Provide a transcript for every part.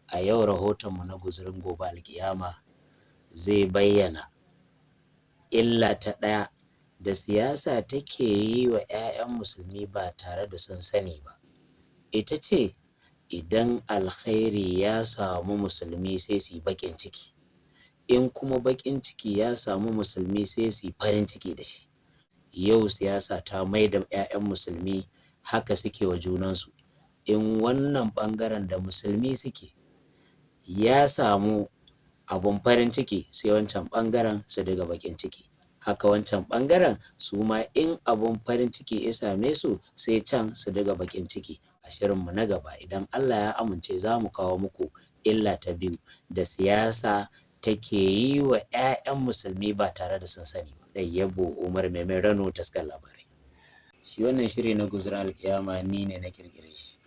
A yau rahotonmu na guzurin gobe alkiyama zai bayyana illa ta ɗaya da siyasa take yi wa 'ya'yan musulmi ba tare da sun sani ba. Ita ce idan alkhairi ya samu musulmi sai su yi baƙin ciki, in kuma baƙin ciki ya samu musulmi sai su yi farin ciki da shi. Yau siyasa ta mai da 'ya'yan musulmi haka suke wa junansu. In wannan ɓangaren da musulmi suke ya samu abun farin ciki sai wancan ɓangaren su diga baƙin ciki, haka wancan ɓangaren su ma in abun farin ciki ya same su sai can su diga baƙin ciki. A shirinmu na gaba idan Allah ya amince za mu kawo muku illa ta biyu da siyasa take yi wa 'ya'yan musulmi ba tare da sun sani ba. Dayyabu Umar mai Rano, taskar labarai. Shi wannan shiri na guzurin alkiyama ni ne na kirkire shi.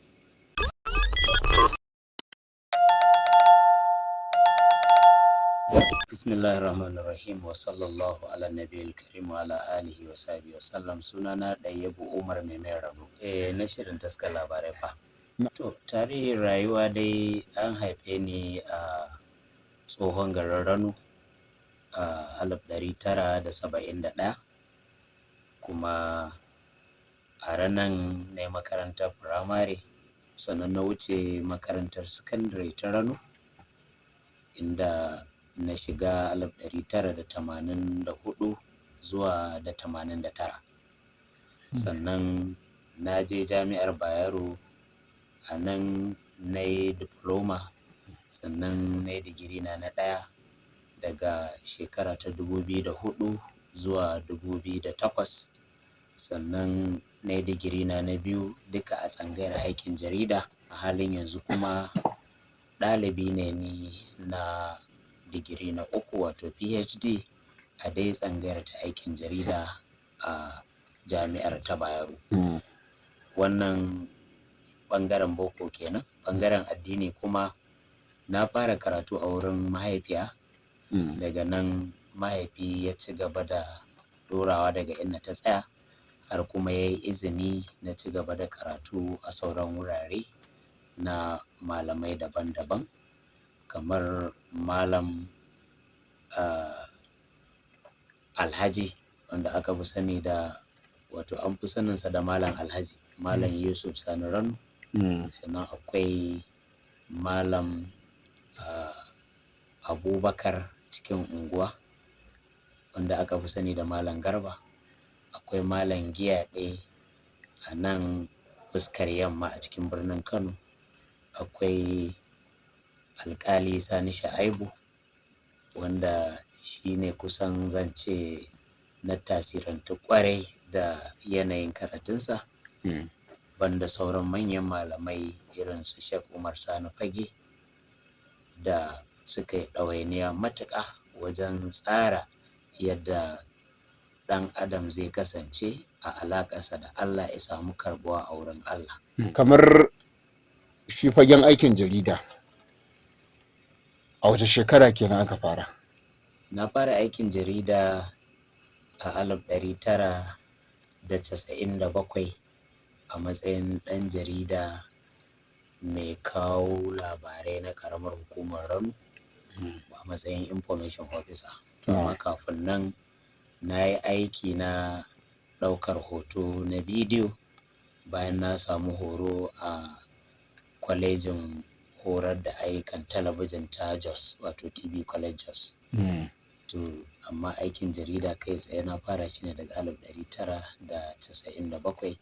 Bismillahirrahmanirrahim wa sallallahu ala nabiyil karim wa ala alihi wa sahbihi wa sallam. Sunana Dayyabu Umar mai Rano. Na shirin taskar labarai fa. To tarihin rayuwa dai an haife ni a tsohon garin Rano a 1971, kuma a ranan na yi makarantar firamare, sannan na wuce makarantar sakandare ta Rano inda na shiga 1984 zuwa da 89. Sannan na je jami'ar Bayero, a nan na yi diploma, sannan na yi digiri na ɗaya daga shekara ta 2004 zuwa 2008. Sannan na yi digiri na biyu duka a tsangayar aikin jarida. A halin yanzu kuma ɗalibi ne ni na digiri na uku wato PhD a dai tsangayar ta aikin jarida a jami'ar ta Bayero. Wannan ɓangaren boko kenan. Ɓangaren addini kuma na fara karatu a wurin mahaifiya, daga nan mahaifi ya ci gaba da ɗorawa daga inda ta tsaya, har kuma ya yi izini na ci gaba da karatu a sauran wurare na malamai daban-daban, kamar Malam Alhaji, wanda aka fi sani da, wato an fi saninsa da Malam Alhaji, Malam Yusuf Sani Rano. Sannan akwai Malam Abubakar cikin unguwa, wanda aka fi sani da Malam Garba. Akwai Malam Giyaɗe a nan fuskar yamma a cikin birnin Kano. Akwai Alƙali Sani Sha'aibu, wanda shi ne kusan zance na tasirantu ƙwarai da yanayin karatunsa, banda sauran manyan malamai irin su Sheikh Umar Sani Fage da suka yi ɗawainiya matuƙa wajen tsara yadda ɗan adam zai kasance a alaƙarsa da Allah ya samu karɓuwa a wurin Allah. Kamar shi fagen aikin jarida a wace shekara kenan aka fara? Na fara aikin jarida a 1997 a matsayin ɗan jarida mai kawo labarai na ƙaramar hukumar Rano a matsayin information officer. Amma kafin nan na yi aiki na ɗaukar hoto na bidiyo bayan na samu horo a kwalejin horar da ayyukan talabijin ta Jos, wato TV College Jos. To amma aikin jarida kai tsaye na fara shi ne daga 1997.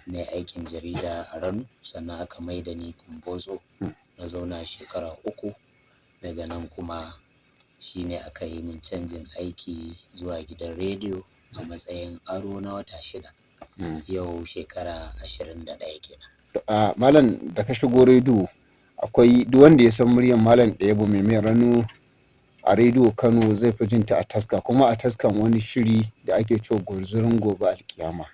Na yi aikin jarida a Rano, sannan aka mai da ni Kumbotso, na zauna shekara 3. Daga nan kuma shi ne aka yi min canjin aiki zuwa gidan rediyo a matsayin aro na wata 6. Yau shekara 21 kenan. Malam, da ka shigo rediyo, akwai duk wanda ya san muryar Malam Dayyabu mai Rano a rediyo Kano zai fi jinta a taska, kuma a taskan wani shiri da ake cewa guzurin gobe alkiyama.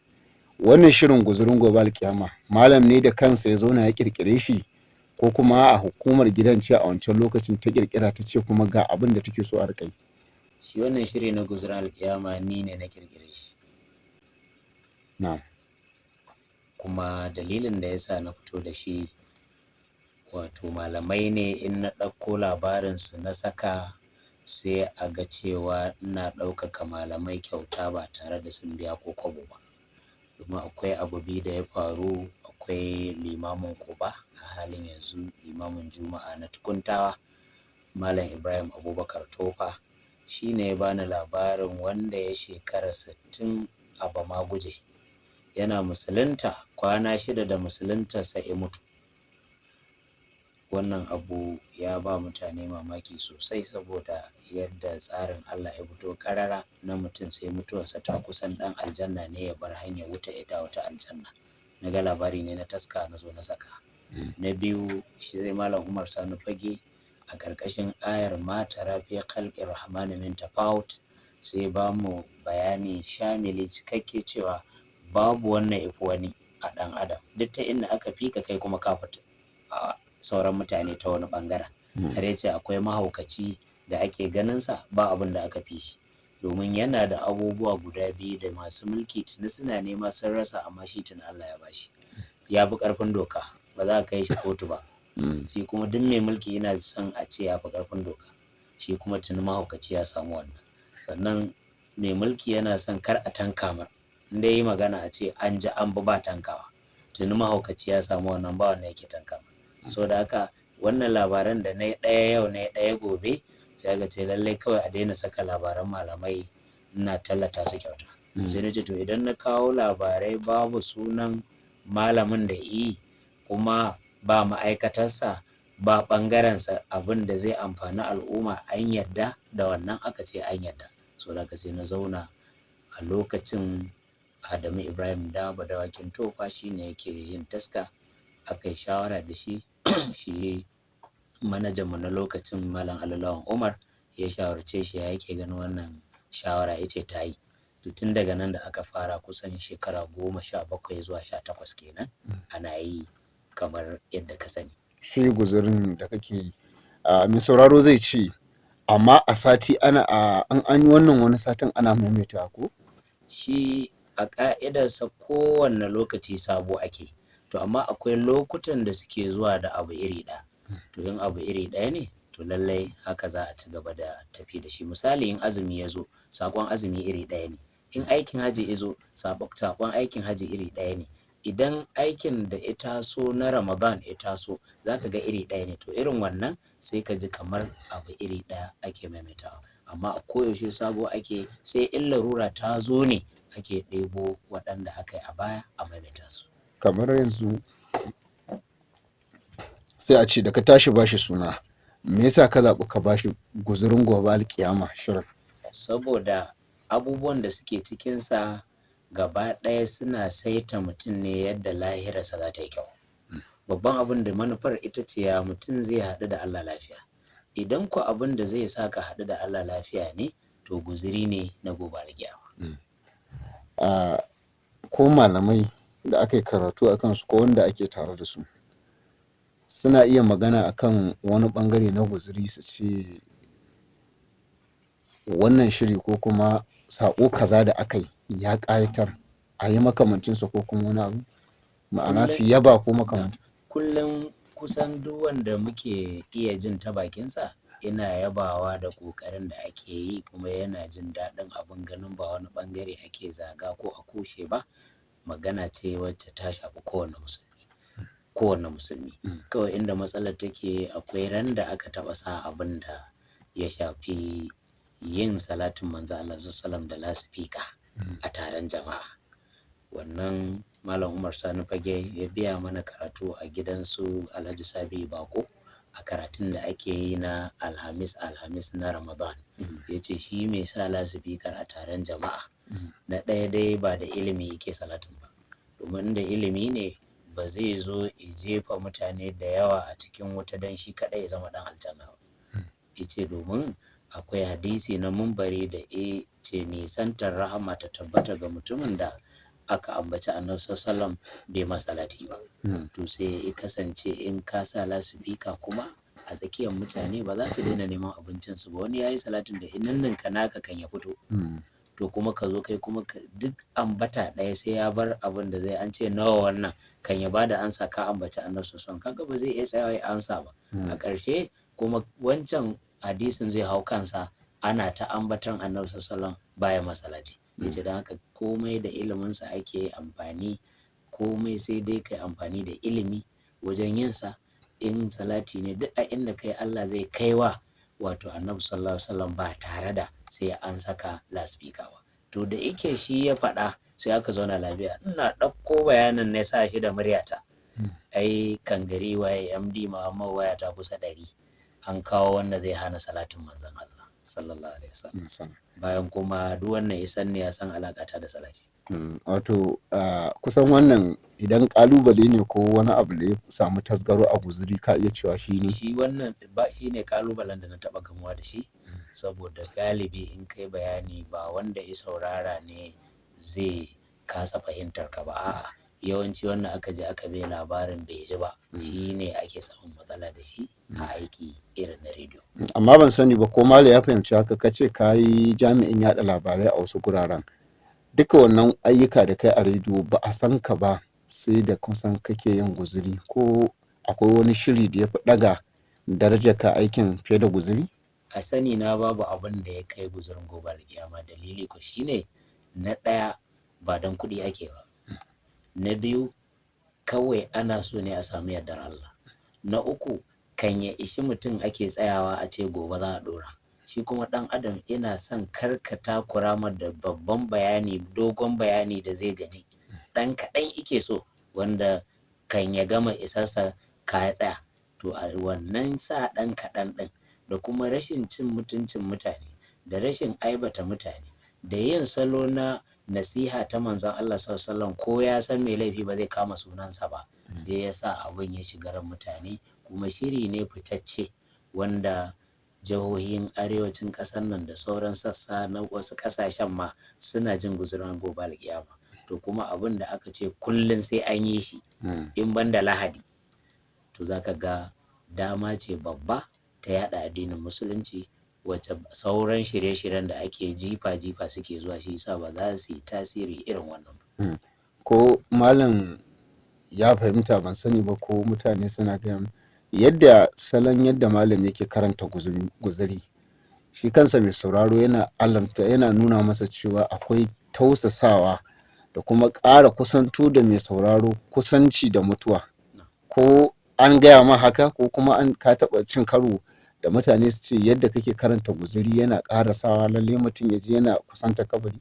Wannan shirin guzurin gobe alkiyama, malam ne da kansa ya zauna ya kirkire shi, ko kuma a hukumar gidan ce a wancan lokacin ta kirkira ta ce kuma ga abin da take so a rikai? Shi wannan shiri na guzurin alkiyama ni ne na kirkire shi. Na'am. Kuma dalilin da yasa na fito da shi, wato malamai ne in na ɗauko labarinsu na saka sai a ga cewa ina ɗaukaka malamai kyauta ba tare da sun biya ko kwabo ba. Domin akwai abu biyu da ya faru. Akwai limamin Quba a halin yanzu limamin Juma'a na Tukuntawa, Malam Ibrahim Abubakar Tofa, shi ne ya bani labarin wanda ya shekara 60 a Bamaguje yana musulunta, kwana 6 da musuluntarsa ya mutu. Wannan abu ya ba mutane mamaki sosai saboda yadda tsarin Allah ya fito ƙarara na mutum sai mutuwarsa ta kusan ɗan aljanna ne ya bar hanyar wuta ya dawo ta aljanna. Na ga labari ne na taska na zo na saka. Na biyu shi zai Malam Umar Sani Fage a ƙarƙashin ayar mata rafi khalqir rahmani min tafawut sai ba mu bayani shamili cikakke cewa babu wannan ifi wani a ɗan adam, duk ta inda aka fika kai kuma ka fita a sauran mutane ta wani ɓangaren. Har yace akwai mahaukaci da ake ganinsa ba abin da aka fi shi, domin yana da abubuwa guda biyu da masu mulki tuni suna nema sun rasa, amma shi tuni Allah ya bashi. Ya fi ƙarfin doka, ba za a kai shi kotu ba. Shi kuma duk mai mulki yana son a ce ya fi ƙarfin doka, shi kuma tuni mahaukaci ya samu wannan. Sannan mai mulki yana son kar a tanka mar, in dai yi magana a ce an ji an bi ba tankawa, tuni mahaukaci ya samu wannan, ba wanda yake tanka mar. So da haka wannan labaran da na yi ɗaya yau na yi ɗaya gobe, sai aka ce lallai kawai a daina saka labaran malamai ina tallata su kyauta. Sai na ce to idan na kawo labarai babu sunan malamin da kuma ba ma'aikatarsa ba ɓangarensa abin da zai amfani al'umma, an yadda da wannan? Aka ce an yadda. So da haka sai na zauna a lokacin Adamu Ibrahim Daba Dawakin Tofa shi ne yake yin taska. Aka yi shawara da shi shi manajanmu na lokacin Malam Alalawan Umar ya shawarce shi ya yake ganin wannan shawara, ya ce ta yi. Tun daga nan da aka fara kusan shekara 17 zuwa 18 kenan ana yi kamar yadda ka sani. Shi guzurin da kake yi, mai sauraro zai ce amma a sati ana an yi wannan wani satin ana maimaita ko? Shi a ƙa'idarsa kowanne lokaci sabo ake, to amma akwai lokutan da suke zuwa da abu iri ɗaya. To in abu iri ɗaya ne to lallai haka za a ci gaba da tafi da shi. Misali in azumi ya zo, saƙon azumi iri ɗaya ne. In aikin haji ya zo, saƙon aikin haji iri ɗaya ne. Idan aikin da ya taso na Ramadan ya taso, za ka ga iri ɗaya ne. To irin wannan sai ka ji kamar abu iri ɗaya ake maimaitawa, amma a koyaushe sabo ake, sai in larura ta zo ne ake ɗebo waɗanda aka yi a baya a maimaita su. Kamar yanzu sai a ce da ka tashi bashi suna, me yasa ka zaɓi ka bashi guzurin gobe alƙiyama shirin? Saboda abubuwan da suke cikinsa gaba ɗaya suna saita mutum ne yadda lahirarsa za ta yi kyau. Babban abin da manufar ita ce ya mutum zai haɗu da Allah lafiya. Idan ku abin da zai sa ka haɗu da Allah lafiya ne, to guziri ne na gobe alƙiyama. Ko malamai da aka yi karatu a kansu ko wanda ake tare da su suna iya magana akan wani ɓangare na guziri su ce wannan shiri ko kuma saƙo kaza da aka yi ya ƙayatar, a yi makamancinsa ko kuma wani abu, ma'ana su yaba ko makamanci. Kullum kusan duk wanda muke iya jin ta bakinsa ina yabawa da ƙoƙarin da ake yi, kuma yana jin daɗin abin ganin ba wani ɓangare ake zaga ko a kushe ba. Magana ce wacce ta shafi kowane musulmi. Kawai inda matsalar take, akwai ran da aka taɓa sa abin da ya shafi yin salatin manzo Allah sallam da lasifika a taron jama'a. Wannan Malam Umar Sani Fage ya biya mana karatu a gidansu Alhaji Sabi Bako a karatun da ake yi na alhamis na Ramadan. Ya ce shi mai sa lasifikar a taron jama'a na ɗaya dai ba da ilimi yake salatin ba, domin da ilimi ne ba zai zo ya jefa mutane da yawa a cikin wuta don shi kaɗai ya zama ɗan aljanna ba. Ya ce domin akwai hadisi na mumbari da ce nisantar rahama ta tabbata ga mutumin da aka ambaci annabi sallam bai masalati ba. To sai ya kasance in ka sa lasifika kuma a tsakiyar mutane ba za su daina neman abincinsu ba. Wani ya yi salatin da inan ka naka kan ya fito, to kuma ka zo kai kuma duk ambata ɗaya sai ya bar abin da zai an ce nawa wannan kan ya bada ansa ka ambaci annabi sallallahu kaga ba zai iya tsayawa ya ansa ba. A ƙarshe kuma wancan hadisin zai hau kansa ana ta ambatan annabi sallallahu baya masalati. Yace don haka komai da iliminsa ake amfani, komai sai dai kai amfani da ilimi wajen yinsa. In salati ne duk a inda kai Allah zai kaiwa wato annabi sallallahu alaihi wasallam ba tare da sai an saka laspika ba. To da yake shi ya faɗa sai aka zauna lafiya. Ina ɗauko bayanin na sa shi da muryata. Ai kangare waye MD Muhammad waya ta kusa 100 an kawo wanda zai hana salatin manzon Allah sallallahu alaihi wasallam. Bayan kuma duk wannan isan ne ya san alakata da salati. Wato kusan wannan idan kalubale ne ko wani abu da ya samu tasgaro a guzuri ka iya cewa shi ne shi wannan ba shi ne kalubalen da na taba gamuwa da shi, saboda galibi in kai bayani ba wanda ya saurara ne zai kasa fahimtar ka ba, a'a yawanci wannan aka je aka bai labarin bai ji ba shi ne ake samun matsala da shi a aiki irin na rediyo. Amma ban sani ba ko Malam ya fahimci haka, kace ka yi jami'in yada labarai a wasu guraren, duka wannan ayyuka da kai a rediyo ba a san ka ba sai da kusan kake yin guzuri, ko akwai wani shiri da ya fi daga darajar ka aikin fiye da guzuri? A sani na babu abin da ya kai guzurin gobe alkiyama. Dalili ko shine na ɗaya ba don kuɗi ake ba, na biyu kawai ana so ne a samu yardar Allah, na uku kan ya ishi mutum ake tsayawa a ce gobe za a ɗora. Shi kuma ɗan adam ina son karkata kuramar da babban bayani, dogon bayani da zai gaji. Ɗan kaɗan ike so wanda kan ya gama isarsa ka tsaya. To a wannan sa ɗan kaɗan ɗin da kuma rashin cin mutuncin mutane da rashin aibata mutane da yin salo na nasiha ta manzon Allah sallallahu alaihi wasallam ko ya san mai laifi ba zai kama sunansa ba, sai ya sa abin ya shiga ran mutane. Kuma shiri ne fitacce wanda jihohin arewacin ƙasar nan da sauran sassa na wasu ƙasashen ma suna jin guzuran gobe alƙiyama. To kuma abin da aka ce kullum sai an yi shi in ban da Lahadi, to zaka ga dama ce babba ta yada addinin musulunci wacce sauran shirye-shiryen da ake jifa-jifa suke zuwa, shi yasa ba za su yi tasiri irin wannan. Ko Malam ya fahimta, ban sani ba ko mutane suna gaya yadda salon yadda Malam yake karanta guzuri, shi kansa mai sauraro yana alamta, yana nuna masa cewa akwai tausasawa da kuma ƙara kusanto da mai sauraro kusanci da mutuwa. Ko an gaya ma haka ko kuma ka taɓa cin karo da mutane su ce yadda kake karanta guzuri yana ƙara sawa lalle mutum ya ji yana kusanta kabari?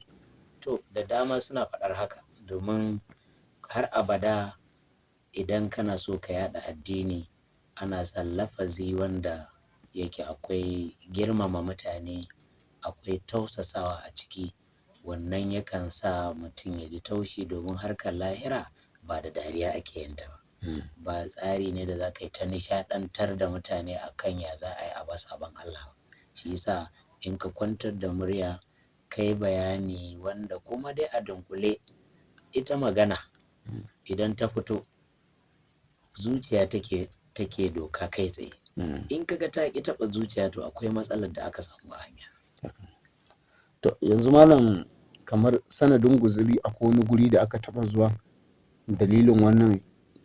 To da dama suna faɗar haka, domin har abada idan kana so ka yada addini ana son lafazi wanda yake akwai girmama mutane, akwai tausasawa a ciki. Wannan yakan sa mutum ya ji taushi, domin harkar lahira ba da dariya ake yin ta ba. Ba tsari ne da za ka yi ta nishaɗantar da mutane a kan ya za a yi a ba sabon Allah. Shi yasa in ka kwantar da murya kai bayani wanda kuma dai a dunkule ita magana idan ta fito zuciya take doka kai tsaye. In kaga ta ki taɓa zuciya to akwai matsalar da aka samu a hanya. To yanzu Malam, kamar sanadin guzuri akwai wani guri da aka taɓa zuwa dalilin wannan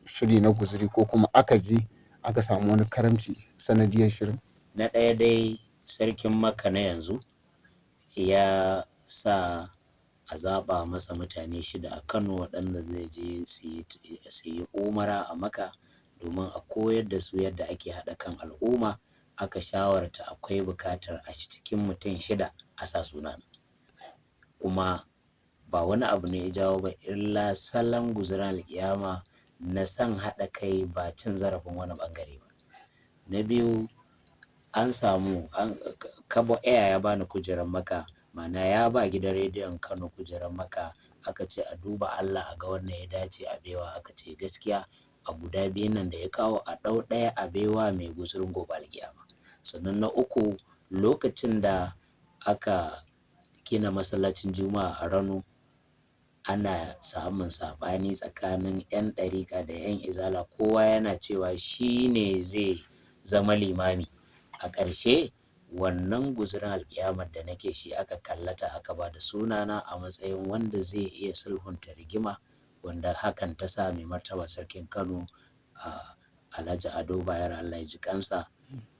shiri na guzuri, ko kuma aka je aka samu wani karamci sanadiyar shirin? Na ɗaya dai sarkin Makka na yanzu ya sa a zaɓa masa mutane 6 a Kano waɗanda zai je su yi umara a Makka domin a koyar da su yadda ake haɗa kan al'umma. Aka shawarta akwai buƙatar a cikin mutum 6 a sa suna, kuma ba wani abu ne ya jawo ba illa salon guzuran alƙiyama na san haɗa kai ba cin zarafin wani ɓangare ba. Na biyu, an samu Kabo Air ya bani kujerar Makka, ma'ana ya ba gidan rediyon Kano kujerar Makka. Aka ce a duba Allah a ga wannan ya dace a baiwa, aka ce gaskiya a guda biyun nan da ya kawo a ɗau ɗaya a baiwa mai guzurin gobe alƙiyama. Sannan na uku, lokacin da aka gina masallacin Juma'a a Rano ana samun saɓani tsakanin 'yan ɗariƙa da 'yan izala, kowa yana cewa shi ne zai zama limami. A ƙarshe wannan guzurin alƙiyamar da nake shi aka kallata aka ba da sunana a matsayin wanda zai iya sulhunta rigima, wanda hakan ta sa mai martaba sarkin Kano a Alhaji Ado Bayero Allah ya ji kansa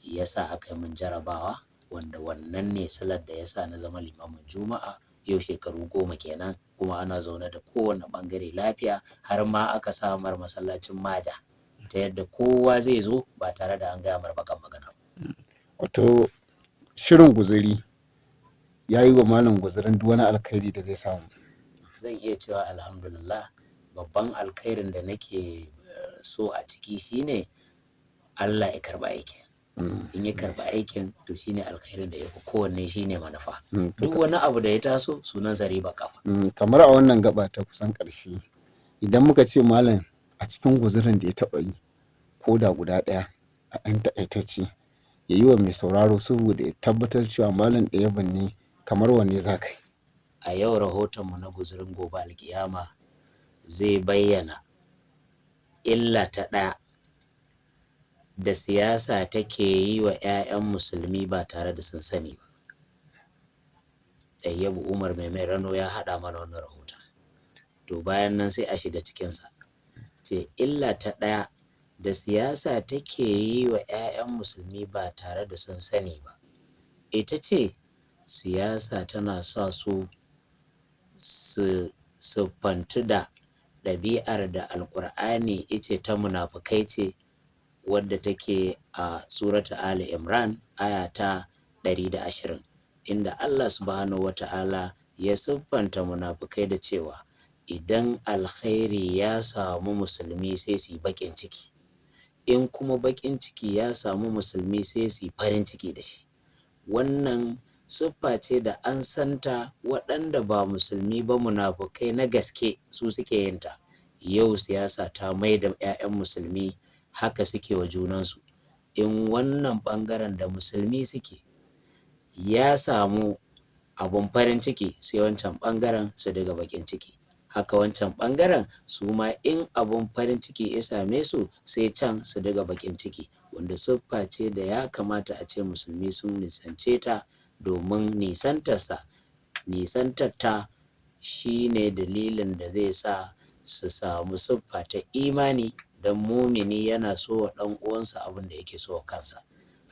ya sa aka yi min jarabawa, wanda wannan ne silar da ya sa na zama limamin juma'a yau shekaru 10 kenan, kuma ana zaune da kowane ɓangare lafiya, har ma aka samar masallacin maja ta yadda kowa zai zo ba tare da an gaya mar bakan magana. Wato shirin guzuri ya yi wa malam guzurin duk wani alkhairi da zai samu. Zan iya cewa alhamdulillah, babban alkhairin da nake so a ciki shine Allah ya karba aikin. In ya karba aikin to shine alkhairin da ya fi kowanne, shine manufa. Duk wani abu da ya taso sunan riba kafa. Kamar a wannan gaba ta kusan ƙarshe, idan muka ce malam a cikin guzurin da ya taɓa yi ko da guda ɗaya a ɗan taƙaitacce ya yi wa mai sauraro saboda ya tabbatar cewa malam Dayyabu ne, kamar wanne za ka yi? A yau rahotonmu na guzurin gobe alkiyama zai bayyana illa ta ɗaya da siyasa take yi wa 'ya'yan musulmi ba tare da sun sani ba. Dayyabu Umar mai Rano ya haɗa mana wannan rahoton. To bayan nan sai a shiga cikinsa. Ce illa ta ɗaya da siyasa take yi wa 'ya'yan musulmi ba tare da sun sani ba, ita ce siyasa tana sa su siffantu da ɗabi'ar da alƙur'ani ice ta munafukai ce, wadda take a surata Ali Imran aya ta 120, inda Allah subhanahu wata'ala ya siffanta munafukai da cewa idan alkhairi ya samu musulmi sai su yi baƙin ciki, in kuma baƙin ciki ya samu musulmi sai su yi farin ciki da shi. Wannan siffa ce da an santa, waɗanda ba musulmi ba munafukai na gaske su suke yin ta. Yau siyasa ta mai da 'ya'yan musulmi haka suke wa junansu. In wannan ɓangaren da musulmi suke ya samu abun farin ciki sai wancan ɓangaren su daga baƙin ciki, haka wancan ɓangaren su ma in abun farin ciki ya same su sai can su daga baƙin ciki, wanda siffa ce da ya kamata a ce musulmi sun nisance ta, domin nisantarta shi ne dalilin da zai sa su samu siffa ta imani, don mumini yana so wa ɗan uwansa abin da yake so wa kansa.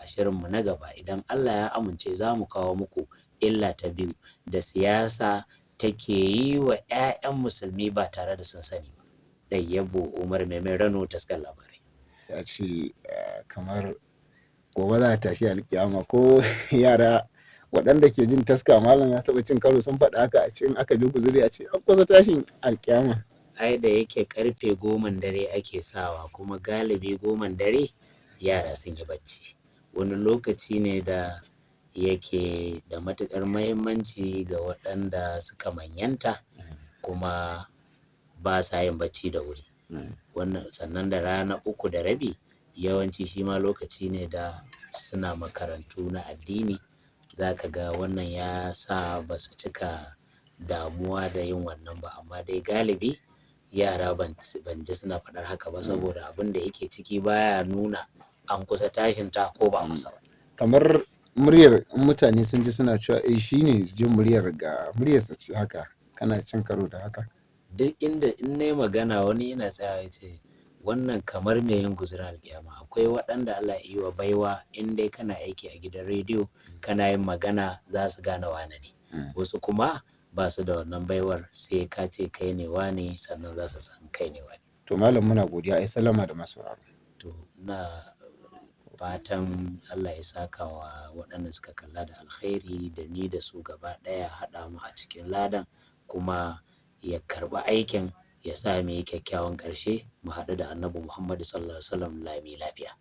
A shirinmu na gaba idan Allah ya amince za mu kawo muku illa ta biyu da siyasa take yi wa 'ya'yan musulmi ba tare da sun sani ba. Dayyabu Umar mai Rano, taskar labarai. Ya ce kamar gobe za a tashi alƙiyama, ko yara waɗanda ke jin taska malam ya taɓa cin karo sun faɗa haka, a ce in aka ji guzuri a ce an kusa tashin alƙiyama. Ai da yake karfe 10 dare ake sawa, kuma galibi 10 dare yara sun yi bacci. Wani lokaci ne da yake da matuƙar mahimmanci ga waɗanda suka manyanta kuma ba sa yin bacci da wuri. Wannan sannan da rana 3:30 yawanci shi ma lokaci ne da suna makarantu na addini, za ka ga wannan ya sa ba su cika damuwa da yin wannan ba, amma dai galibi yara ban ji suna faɗar haka ba, saboda abin da yake ciki baya nuna an kusa tashin ta ko ba kusa ba. Kamar muryar mutane sun ji suna cewa shi ne jin muryar ga muryarsa ce haka, kana cin karo da haka? Duk inda in na yi magana wani yana tsayawa ya ce wannan kamar mai yin guzurin alƙiyama. Akwai waɗanda Allah ya yi wa baiwa, in dai kana aiki a gidan rediyo kana yin magana za su gane wane ne. Wasu kuma ba su da wannan baiwar, sai ka ce kai ne wane sannan za su san kai ne wane. To malam muna godiya, ai salama da masu sauraro. To na fatan Allah ya saka wa waɗanda suka kalla da alkhairi, da ni da su gaba ɗaya haɗa mu a cikin ladan, kuma ya karɓi aikin, ya sa mu yi kyakkyawan ƙarshe, mu haɗu da Annabi Muhammad sallallahu alaihi wasallam lami lafiya.